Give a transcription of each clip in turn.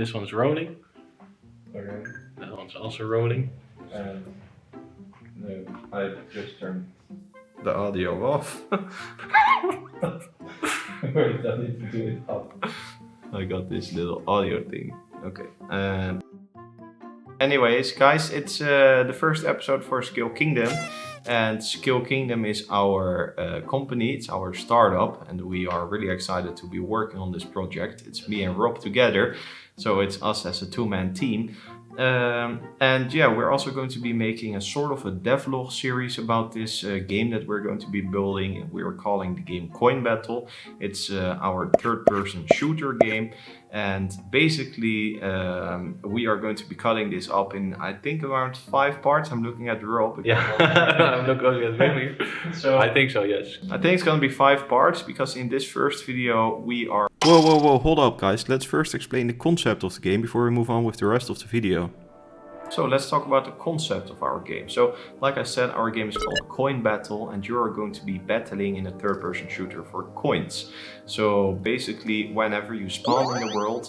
this one's rolling. Okay. That one's also rolling. No, I just turned the audio off. Wait, I need to do it up. I got this little audio thing. Okay. Anyways, guys, it's the first episode for Skillkingdom. And Skillkingdom is our company, it's our startup, and we are really excited to be working on this project. It's me and Rob together, so it's us as a two-man team. And yeah, we're also going to be making a sort of a devlog series about this game that we're going to be building. We are calling the game Coinbattle. It's our third-person shooter game, and basically we are going to be cutting this up in, I think, around 5 parts. I'm looking at Rob. Yeah, I'm not going to get here. So I think so, yes. I think it's going to be 5 parts because in this first video we are... Whoa, hold up guys. Let's first explain the concept of the game before we move on with the rest of the video. So let's talk about the concept of our game. So like I said, our game is called Coinbattle, and you are going to be battling in a third-person shooter for coins. So basically, whenever you spawn in the world,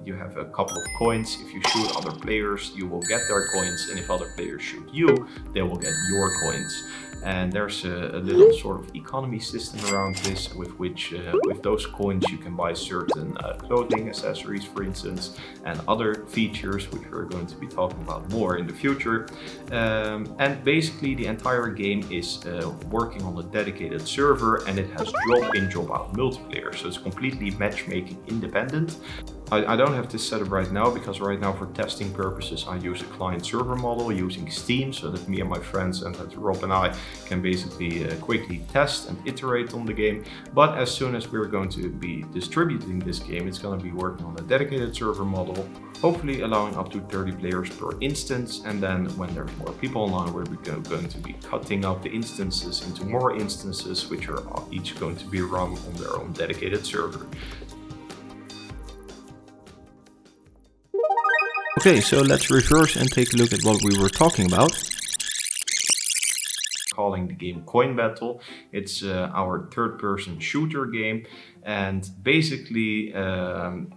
you have a couple of coins. If you shoot other players, you will get their coins, and if other players shoot you, they will get your coins. And there's a little sort of economy system around this, with which with those coins you can buy certain clothing, accessories, for instance, and other features which we're going to be talking about more in the future. And basically the entire game is working on a dedicated server, and it has drop-in, drop-out multiplayer, so it's completely matchmaking independent. I don't have this set up right now because right now for testing purposes I use a client server model using Steam, so that me and my friends and that Rob and I can basically quickly test and iterate on the game. But as soon as we're going to be distributing this game, it's going to be working on a dedicated server model, hopefully allowing up to 30 players per instance. And then when there's more people online, we're going to be cutting up the instances into more instances, which are each going to be run on their own dedicated server. Okay, so let's reverse and take a look at what we were talking about. Calling the game Coinbattle. It's our third-person shooter game, and basically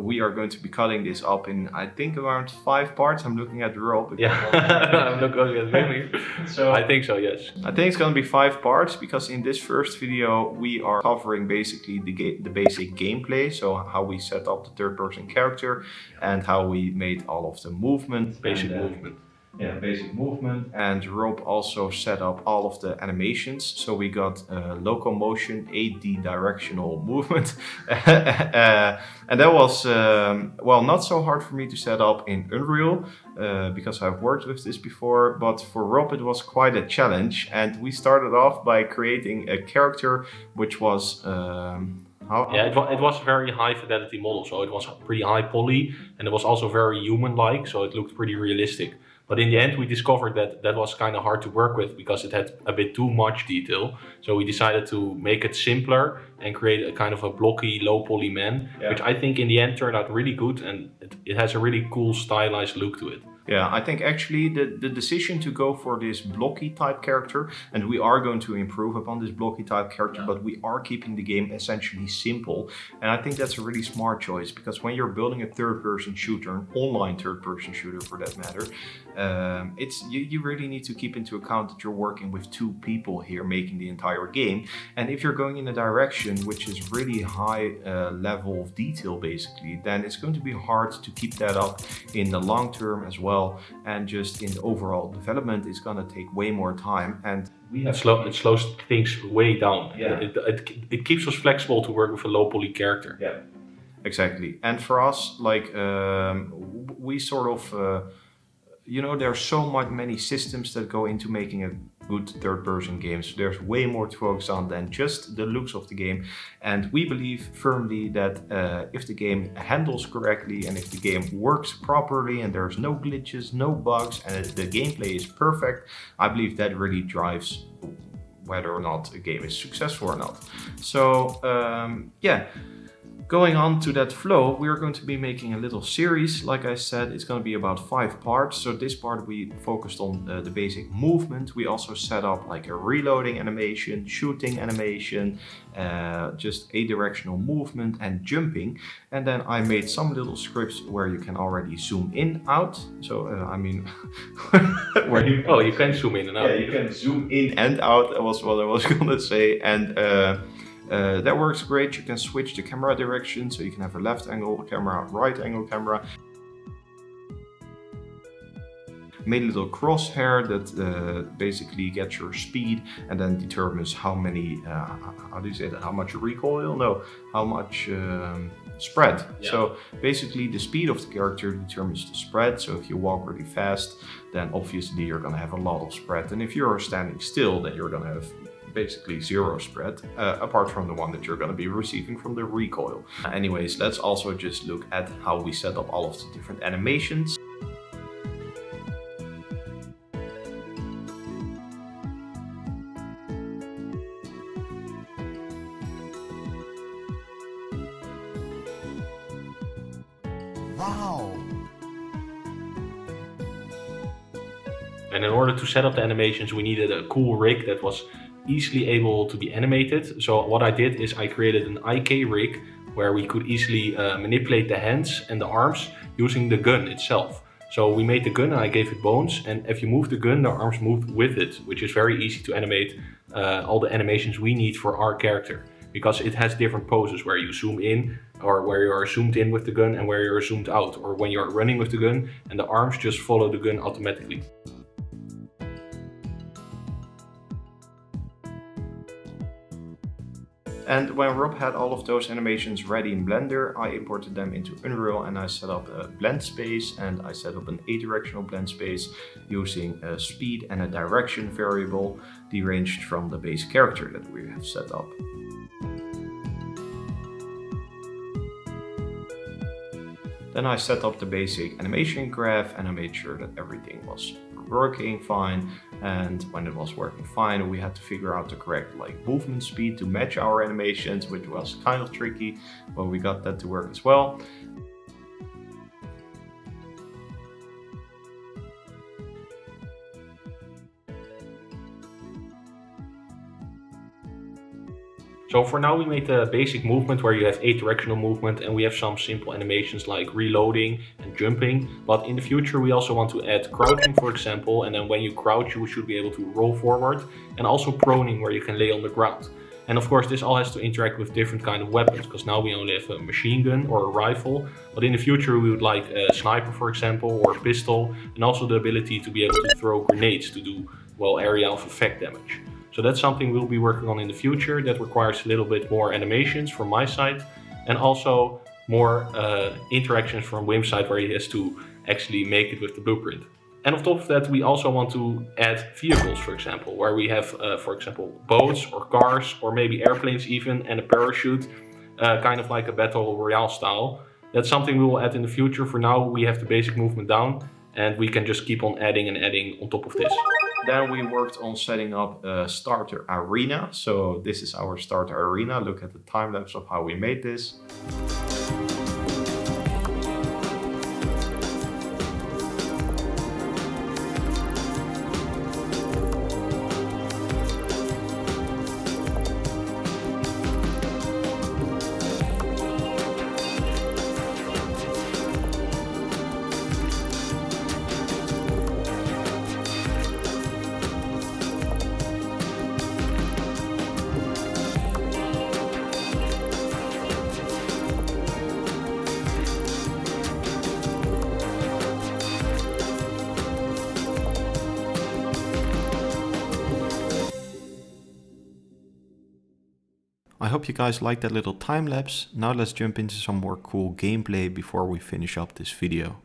we are going to be cutting this up in, I think, around 5 parts. I'm looking at Rob. Yeah, I'm not going to get here. So I think so, yes. I think it's going to be 5 parts because in this first video we are covering basically the basic gameplay, so how we set up the third-person character and how we made all of the movement. Basic movement. Yeah, basic movement. And Rob also set up all of the animations. So we got locomotion, 8D directional movement. And that was, well, not so hard for me to set up in Unreal because I've worked with this before. But for Rob it was quite a challenge. And we started off by creating a character which was... it was a very high fidelity model, so it was pretty high poly, and it was also very human-like, so it looked pretty realistic. But in the end we discovered that that was kind of hard to work with because it had a bit too much detail. So we decided to make it simpler and create a kind of a blocky, low poly man, which I think in the end turned out really good, and it has a really cool stylized look to it. Yeah, I think actually the decision to go for this blocky type character, and we are going to improve upon this blocky type character, but we are keeping the game essentially simple. And I think that's a really smart choice, because when you're building a third-person shooter, an online third-person shooter for that matter, you really need to keep into account that you're working with 2 people here making the entire game. And if you're going in a direction which is really high level of detail basically, then it's going to be hard to keep that up in the long term as well. And just in the overall development, it's gonna take way more time, and it slows things way down. Yeah. It keeps us flexible to work with a low poly character. Yeah, exactly. And for us, like we sort of, you know, there's so many systems that go into making a good third-person game. So there's way more to focus on than just the looks of the game. And we believe firmly that if the game handles correctly and if the game works properly and there's no glitches, no bugs, and the gameplay is perfect, I believe that really drives whether or not a game is successful or not. So yeah. Going on to that flow, we're going to be making a little series. Like I said, it's going to be about 5 parts. So this part we focused on the basic movement. We also set up like a reloading animation, shooting animation, just a directional movement and jumping. And then I made some little scripts where you can already zoom in, out. So I mean, where you can zoom in and out. Yeah, you can zoom in and out. That was what I was going to say. And that works great. You can switch the camera direction, so you can have a left angle camera, right angle camera. Made a little crosshair that basically gets your speed and then determines how many, how do you say that? How much recoil? No, how much spread. Yeah. So basically the speed of the character determines the spread. So if you walk really fast, then obviously you're going to have a lot of spread. And if you're standing still, then you're going to have basically 0 spread, apart from the one that you're going to be receiving from the recoil. Anyways, let's also just look at how we set up all of the different animations. Wow! And in order to set up the animations, we needed a cool rig that was easily able to be animated. So what I did is I created an IK rig where we could easily manipulate the hands and the arms using the gun itself. So we made the gun and I gave it bones, and if you move the gun, the arms moved with it, which is very easy to animate all the animations we need for our character, because it has different poses where you zoom in, or where you are zoomed in with the gun and where you're zoomed out, or when you're running with the gun and the arms just follow the gun automatically. And when Rob had all of those animations ready in Blender, I imported them into Unreal and I set up a blend space, and I set up an adirectional blend space using a speed and a direction variable deranged from the base character that we have set up. Then I set up the basic animation graph and I made sure that everything was working fine. And when it was working fine, we had to figure out the correct movement speed to match our animations, which was kind of tricky, but we got that to work as well. So for now we made the basic movement where you have 8 directional movement, and we have some simple animations like reloading and jumping. But in the future we also want to add crouching, for example, and then when you crouch you should be able to roll forward, and also proning where you can lay on the ground. And of course this all has to interact with different kind of weapons, because now we only have a machine gun or a rifle, but in the future we would like a sniper, for example, or a pistol, and also the ability to be able to throw grenades to do, well, area of effect damage. So that's something we'll be working on in the future. That requires a little bit more animations from my side, and also more interactions from Wim's side where he has to actually make it with the blueprint. And on top of that, we also want to add vehicles, for example, where we have, for example, boats or cars or maybe airplanes even, and a parachute, kind of like a Battle-royale style. That's something we will add in the future. For now, we have the basic movement down, and we can just keep on adding and adding on top of this. Then we worked on setting up a starter arena. So this is our starter arena. Look at the time lapse of how we made this. I hope you guys liked that little time lapse. Now let's jump into some more cool gameplay before we finish up this video.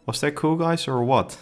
Was that cool, guys, or what?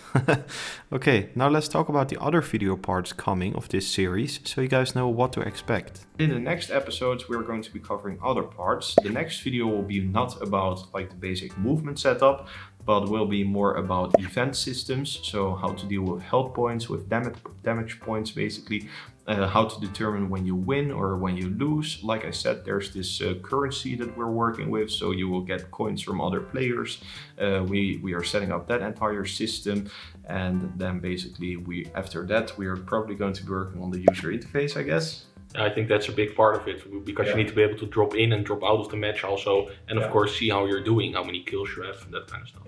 Okay, now let's talk about the other video parts coming of this series, so you guys know what to expect. In the next episodes, we're going to be covering other parts. The next video will be not about like the basic movement setup, but will be more about event systems. So how to deal with health points, with damage points, basically. How to determine when you win or when you lose. Like I said, there's this currency that we're working with, so you will get coins from other players. We are setting up that entire system, and then basically after that we are probably going to be working on the user interface, I guess. I think that's a big part of it, because you need to be able to drop in and drop out of the match also, and of course see how you're doing, how many kills you have, and that kind of stuff.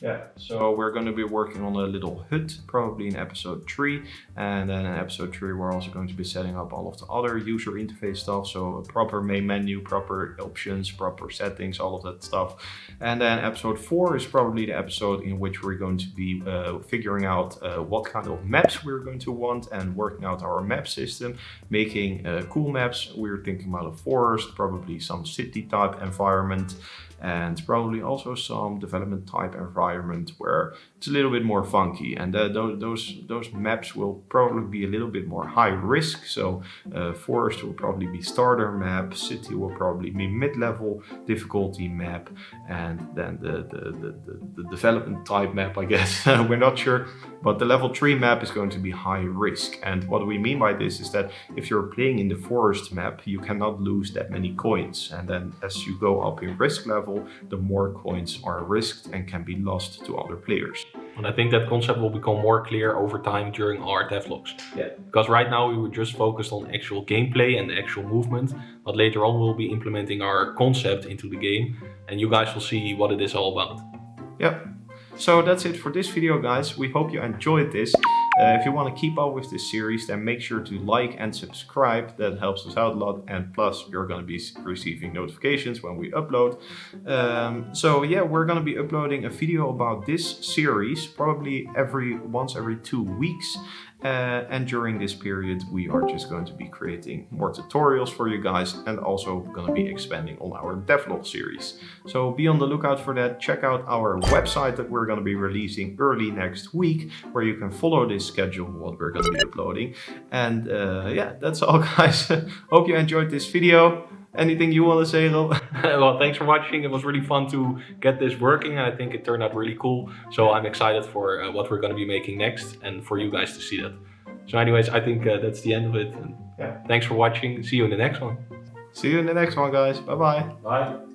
Yeah, so we're going to be working on a little hut, probably in episode 3. And then in episode 3, we're also going to be setting up all of the other user interface stuff. So a proper main menu, proper options, proper settings, all of that stuff. And then episode 4 is probably the episode in which we're going to be figuring out what kind of maps we're going to want and working out our map system, making cool maps. We're thinking about a forest, probably some city type environment, and probably also some development type environment where it's a little bit more funky. And those maps will probably be a little bit more high risk. So forest will probably be starter map, city will probably be mid-level difficulty map, and then the development type map, I guess, we're not sure. But the level 3 map is going to be high risk. And what we mean by this is that if you're playing in the forest map, you cannot lose that many coins. And then as you go up in risk level, the more coins are risked and can be lost to other players. And I think that concept will become more clear over time during our devlogs. Yeah. Because right now we were just focused on actual gameplay and the actual movement, but later on we'll be implementing our concept into the game, and you guys will see what it is all about. Yep. So that's it for this video, guys. We hope you enjoyed this. If you want to keep up with this series, then make sure to like and subscribe. That helps us out a lot, and plus you're going to be receiving notifications when we upload. So yeah, we're going to be uploading a video about this series probably once every 2 weeks. And during this period, we are just going to be creating more tutorials for you guys, and also going to be expanding on our devlog series. So be on the lookout for that. Check out our website that we're going to be releasing early next week, where you can follow this schedule, what we're going to be uploading. And yeah, that's all, guys. Hope you enjoyed this video. Anything you want to say, Rob? Well, thanks for watching. It was really fun to get this working, and I think it turned out really cool. So I'm excited for what we're going to be making next, and for you guys to see that. So anyways, I think that's the end of it. And yeah, thanks for watching. See you in the next one. See you in the next one, guys. Bye-bye. Bye.